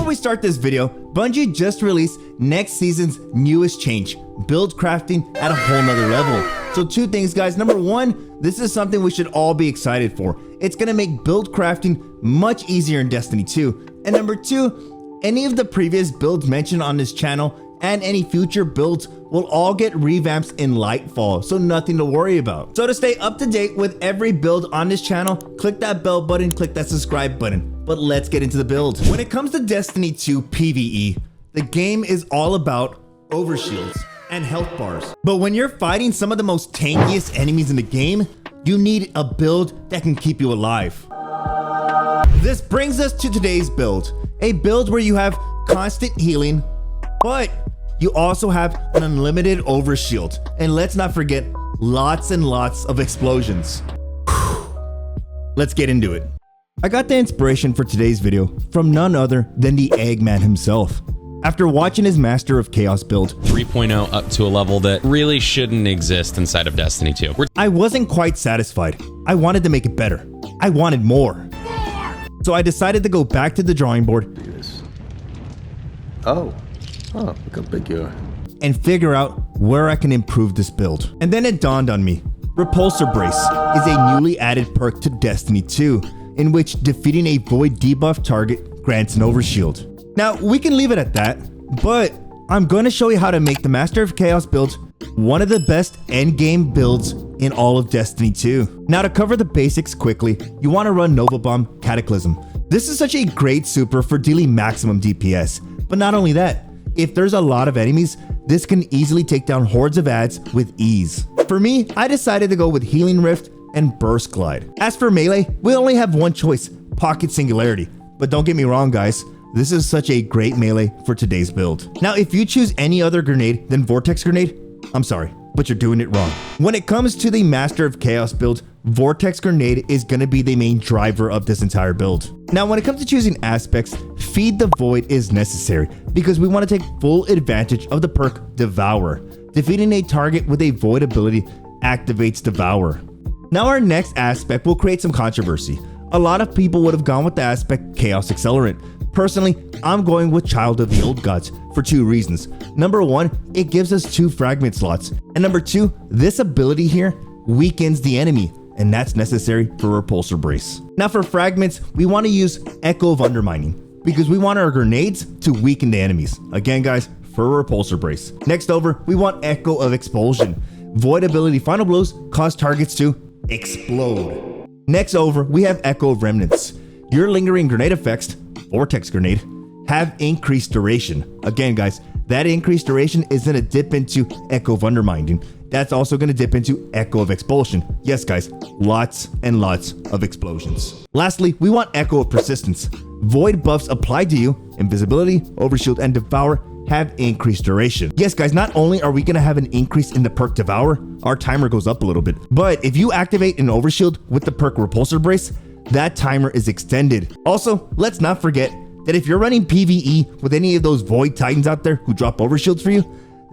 Before we start this video, Bungie just released next season's newest change, build crafting at a whole nother level. So two things, guys. Number one, this is something we should all be excited for. It's gonna make build crafting much easier in Destiny 2. And number two, any of the previous builds mentioned on this channel and any future builds will all get revamps in Lightfall, so nothing to worry about. So to stay up to date with every build on this channel, click that bell button, click that subscribe button. But let's get into the build. When it comes to Destiny 2 PVE, the game is all about overshields and health bars. But when you're fighting some of the most tankiest enemies in the game, you need a build that can keep you alive. This brings us to today's build, a build where you have constant healing, but you also have an unlimited overshield. And let's not forget, lots and lots of explosions. Let's get into it. I got the inspiration for today's video from none other than the Eggman himself. After watching his Master of Chaos build 3.0 up to a level that really shouldn't exist inside of Destiny 2. I wasn't quite satisfied. I wanted to make it better. I wanted more. So I decided to go back to the drawing board Oh, look how big you are. and figure out where I can improve this build. And then it dawned on me. Repulsor Brace is a newly added perk to Destiny 2, in which defeating a void debuff target grants an overshield. Now, we can leave it at that, but I'm going to show you how to make the Master of Chaos build one of the best endgame builds in all of Destiny 2. Now, to cover the basics quickly, you want to run Nova Bomb Cataclysm. This is such a great super for dealing maximum DPS, but not only that, if there's a lot of enemies, this can easily take down hordes of adds with ease. For me, I decided to go with Healing Rift and Burst Glide. As for melee, we only have one choice, Pocket Singularity. But don't get me wrong, guys, this is such a great melee for today's build. Now, if you choose any other grenade than Vortex Grenade, I'm sorry, but you're doing it wrong. When it comes to the Master of Chaos build, Vortex Grenade is gonna be the main driver of this entire build. Now, when it comes to choosing aspects, Feed the Void is necessary because we want to take full advantage of the perk Devour. Defeating a target with a Void ability activates Devour. Now, our next aspect will create some controversy. A lot of people would have gone with the aspect Chaos Accelerant. Personally, I'm going with Child of the Old Gods for two reasons. Number one, it gives us 2 fragment slots. And number two, this ability here weakens the enemy, and that's necessary for Repulsor Brace. Now for fragments, we want to use Echo of Undermining because we want our grenades to weaken the enemies. Again, guys, for Repulsor Brace. Next over, we want Echo of Expulsion. Void ability Final Blows cause targets to explode. Next over, we have Echo of Remnants. Your lingering grenade effects, Vortex Grenade, have increased duration. Again, guys, that increased duration is going to dip into Echo of Undermining. That's also going to dip into Echo of Expulsion. Yes, guys, lots and lots of explosions. Lastly, we want Echo of Persistence. Void buffs applied to you, Invisibility, Overshield, and Devour have increased duration. Yes, guys, not only are we going to have an increase in the perk Devour, our timer goes up a little bit, but if you activate an Overshield with the perk Repulsor Brace, that timer is extended. Also, let's not forget that if you're running PVE with any of those Void Titans out there who drop Overshields for you,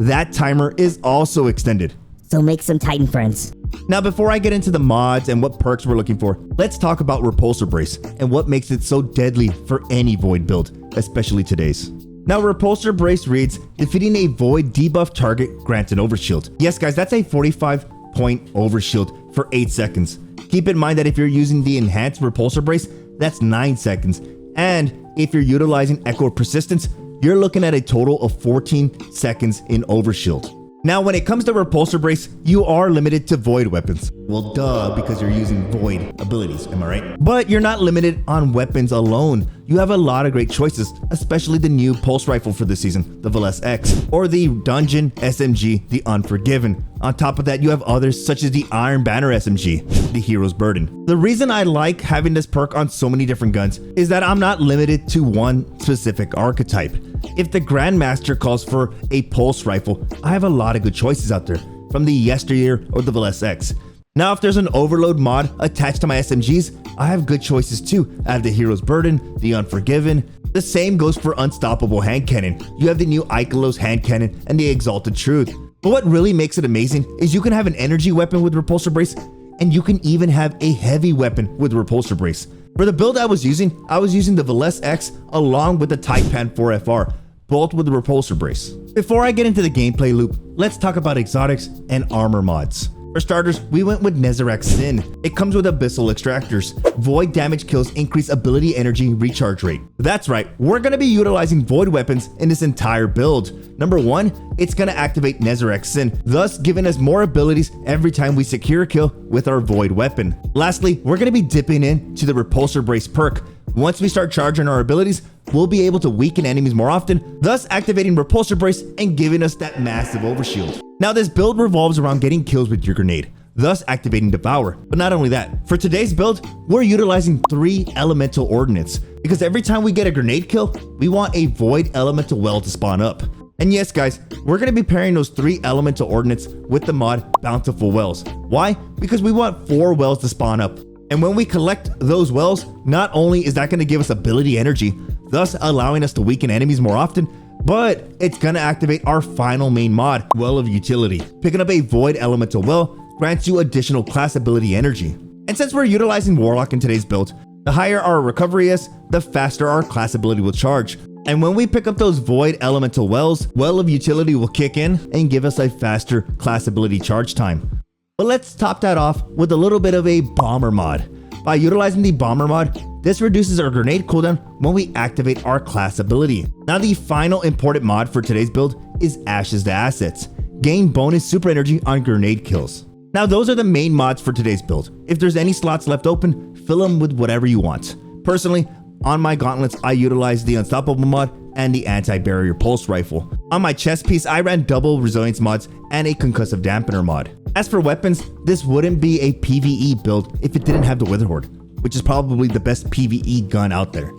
that timer is also extended. So make some Titan friends. Now, before I get into the mods and what perks we're looking for, let's talk about Repulsor Brace and what makes it so deadly for any Void build, especially today's. Now, Repulsor Brace reads, defeating a Void debuff target grants an overshield. Yes, guys, that's a 45-point overshield for 8 seconds. Keep in mind that if you're using the enhanced Repulsor Brace, that's 9 seconds. And if you're utilizing Echo of Persistence, you're looking at a total of 14 seconds in overshield. Now, when it comes to Repulsor Brace, you are limited to Void weapons. Well, duh, because you're using Void abilities, am I right? But you're not limited on weapons alone. You have a lot of great choices, especially the new pulse rifle for this season, the BRAVExHERO, or the dungeon SMG, the Unforgiven. On top of that, you have others such as the Iron Banner SMG, the Hero's Burden. The reason I like having this perk on so many different guns is that I'm not limited to one specific archetype. If the Grandmaster calls for a pulse rifle, I have a lot of good choices out there, from the Yesteryear or the BRAVExHERO. Now, if there's an overload mod attached to my SMGs, I have good choices too. I have the Hero's Burden, the Unforgiven. The same goes for Unstoppable Hand Cannon. You have the new Ikelos Hand Cannon and the Exalted Truth. But what really makes it amazing is you can have an energy weapon with Repulsor Brace and you can even have a heavy weapon with Repulsor Brace. For the build I was using the BRAVExHERO along with the Taipan 4FR, both with the Repulsor Brace. Before I get into the gameplay loop, let's talk about exotics and armor mods. For starters, we went with Nezarec Sin. It comes with Abyssal Extractors. Void damage kills increase ability energy recharge rate. That's right, we're going to be utilizing Void weapons in this entire build. Number 1, it's going to activate Nezarec Sin, thus giving us more abilities every time we secure a kill with our Void weapon. Lastly, we're going to be dipping into the Repulsor Brace perk. Once we start charging our abilities, we'll be able to weaken enemies more often, thus activating Repulsor Brace and giving us that massive overshield. Now this build revolves around getting kills with your grenade, thus activating Devour. But not only that, for today's build, we're utilizing 3 elemental ordnance, because every time we get a grenade kill, we want a Void elemental well to spawn up. And yes guys, we're going to be pairing those 3 elemental ordnance with the mod Bountiful Wells. Why? Because we want 4 wells to spawn up. And when we collect those wells, not only is that going to give us ability energy, thus allowing us to weaken enemies more often, but it's going to activate our final main mod, Well of Utility. Picking up a Void Elemental Well grants you additional class ability energy. And since we're utilizing Warlock in today's build, the higher our recovery is, the faster our class ability will charge. And when we pick up those Void Elemental Wells, Well of Utility will kick in and give us a faster class ability charge time. But let's top that off with a little bit of a Bomber mod. By utilizing the Bomber mod, this reduces our grenade cooldown when we activate our class ability. Now the final important mod for today's build is Ashes to Assets. Gain bonus super energy on grenade kills. Now those are the main mods for today's build. If there's any slots left open, fill them with whatever you want. Personally, on my gauntlets, I utilized the Unstoppable mod and the Anti-Barrier Pulse Rifle. On my chest piece, I ran double resilience mods and a concussive dampener mod. As for weapons, this wouldn't be a PVE build if it didn't have the Witherhoard, which is probably the best PVE gun out there.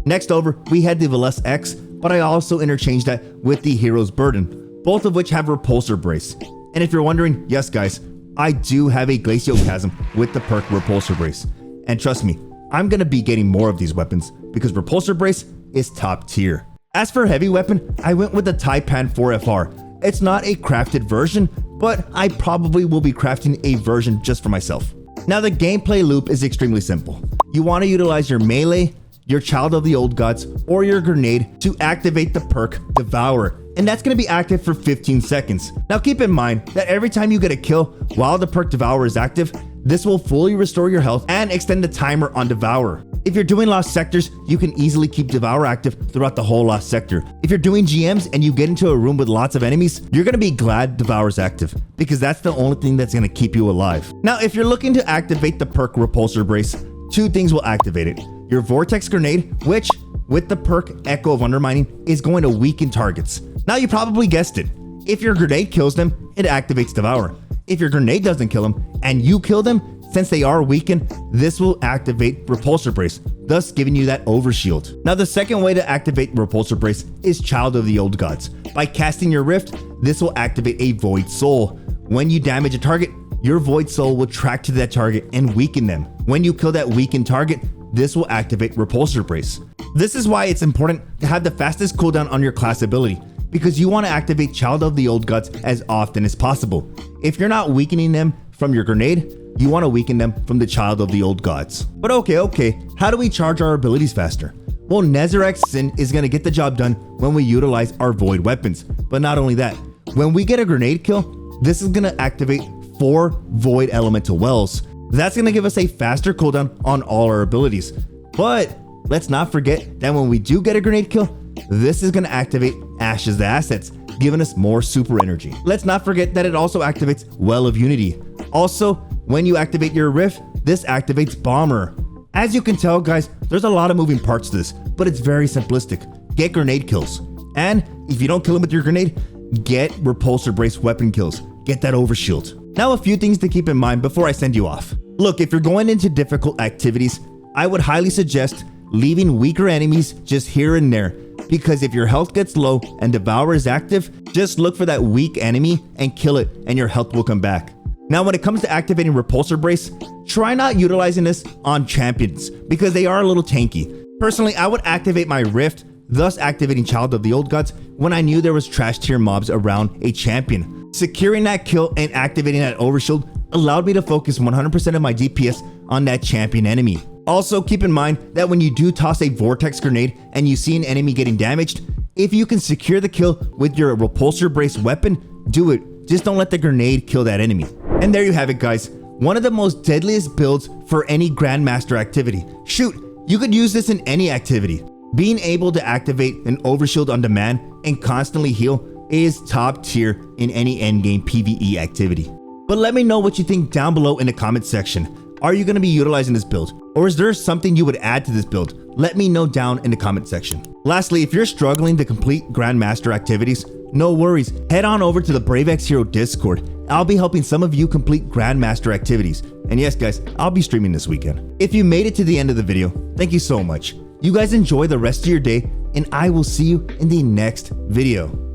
Next over, we had the BRAVExHERO, but I also interchanged that with the Hero's Burden, both of which have Repulsor Brace. And if you're wondering, yes guys, I do have a Glacioclasm with the perk Repulsor Brace. And trust me, I'm going to be getting more of these weapons because Repulsor Brace is top tier. As for heavy weapon, I went with the Taipan 4FR. It's not a crafted version, but I probably will be crafting a version just for myself. Now the gameplay loop is extremely simple. You want to utilize your melee, your Child of the Old Gods, or your grenade to activate the perk Devour, and that's going to be active for 15 seconds. Now keep in mind that every time you get a kill while the perk Devour is active, this will fully restore your health and extend the timer on Devour. If you're doing Lost Sectors, you can easily keep Devour active throughout the whole Lost Sector. If you're doing GMs and you get into a room with lots of enemies, you're going to be glad Devour's active, because that's the only thing that's going to keep you alive. Now, if you're looking to activate the perk Repulsor Brace, 2 things will activate it. Your Vortex Grenade, which, with the perk Echo of Undermining, is going to weaken targets. Now, you probably guessed it. If your grenade kills them, it activates Devour. If your grenade doesn't kill them, and you kill them, since they are weakened, this will activate Repulsor Brace, thus giving you that overshield. Now the second way to activate Repulsor Brace is Child of the Old Gods. By casting your Rift, this will activate a Void Soul. When you damage a target, your Void Soul will track to that target and weaken them. When you kill that weakened target, this will activate Repulsor Brace. This is why it's important to have the fastest cooldown on your class ability, because you want to activate Child of the Old Gods as often as possible. If you're not weakening them from your grenade, you want to weaken them from the Child of the Old Gods. But okay, how do we charge our abilities faster? Well, Nezarec Sin is going to get the job done when we utilize our Void weapons. But not only that, when we get a grenade kill, this is going to activate 4 Void Elemental Wells. That's going to give us a faster cooldown on all our abilities. But let's not forget that when we do get a grenade kill, this is going to activate Ashes to Assets, giving us more super energy. Let's not forget that it also activates Well of Unity. Also, when you activate your Rift, this activates Bomber. As you can tell guys, there's a lot of moving parts to this, but it's very simplistic. Get grenade kills. And if you don't kill them with your grenade, get Repulsor Brace weapon kills. Get that overshield. Now a few things to keep in mind before I send you off. Look, if you're going into difficult activities, I would highly suggest leaving weaker enemies just here and there, because if your health gets low and Devour is active, just look for that weak enemy and kill it and your health will come back. Now, when it comes to activating Repulsor Brace, try not utilizing this on champions because they are a little tanky. Personally, I would activate my Rift, thus activating Child of the Old Gods when I knew there was trash tier mobs around a champion. Securing that kill and activating that overshield allowed me to focus 100% of my DPS on that champion enemy. Also, keep in mind that when you do toss a vortex grenade and you see an enemy getting damaged, if you can secure the kill with your repulsor brace weapon, do it. Just don't let the grenade kill that enemy. And there you have it, guys. One of the most deadliest builds for any Grandmaster activity. Shoot, you could use this in any activity. Being able to activate an overshield on demand and constantly heal is top tier in any endgame PvE activity. But let me know what you think down below in the comment section. Are you going to be utilizing this build? Or is there something you would add to this build? Let me know down in the comment section. Lastly, if you're struggling to complete Grandmaster activities, no worries, head on over to the BRAVExHERO Discord. I'll be helping some of you complete Grandmaster activities. And yes guys, I'll be streaming this weekend. If you made it to the end of the video, thank you so much. You guys enjoy the rest of your day, and I will see you in the next video.